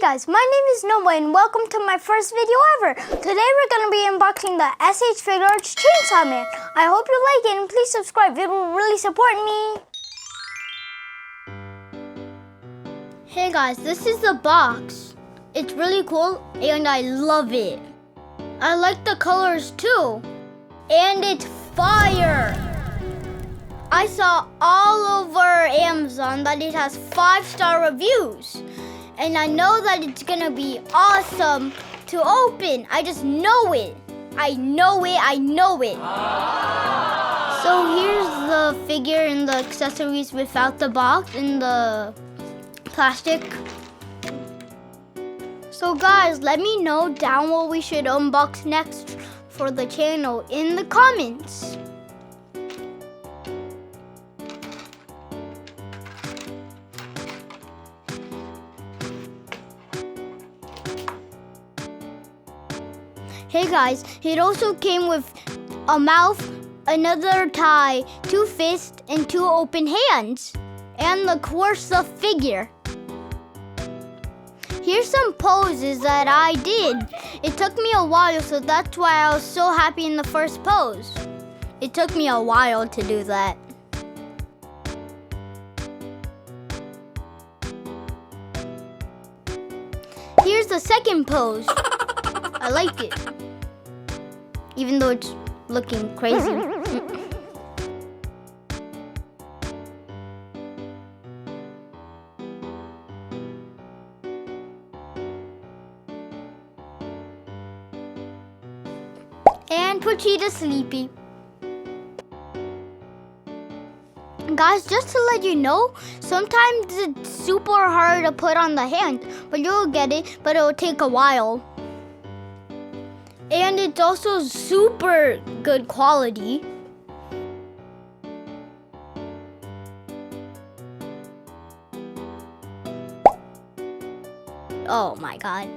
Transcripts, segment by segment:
guys, my name is Noah and welcome to my first video ever. Today we're going to be unboxing the S.H.Figuarts Chainsaw Man. I hope you like it and please subscribe, it will really support me. Hey guys, this is the box. It's really cool and I love it. I like the colors too. And it's fire! I saw all over Amazon that it has 5-star reviews. And I know that it's gonna be awesome to open. I just know it. I know it. So here's the figure and the accessories without the box and the plastic. So guys, let me know down what we should unbox next for the channel in the comments. Hey guys, it also came with a mouth, another tie, 2 fists, and 2 open hands. And of course the figure. Here's some poses that I did. It took me a while, so that's why I was so happy in the first pose. It took me a while to do that. Here's the second pose. I like it. Even though it's looking crazy. And Pochita sleepy. Guys, just to let you know, sometimes it's super hard to put on the hand, but you'll get it, but it'll take a while. And it's also super good quality. Oh my god.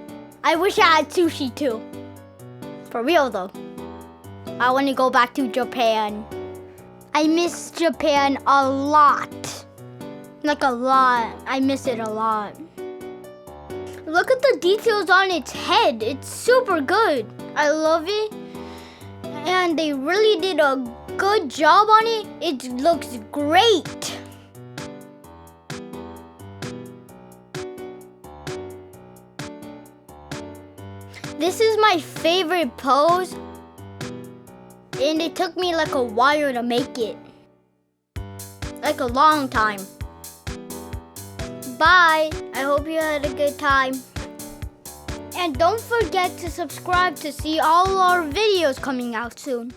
I wish I had sushi too. For real though. I want to go back to Japan. I miss Japan a lot. Like a lot. I miss it a lot. Look at the details on its head. It's super good. I love it. And they really did a good job on it. It looks great. This is my favorite pose. And it took me like a while to make it. Like a long time. Bye. I hope you had a good time. And don't forget to subscribe to see all our videos coming out soon.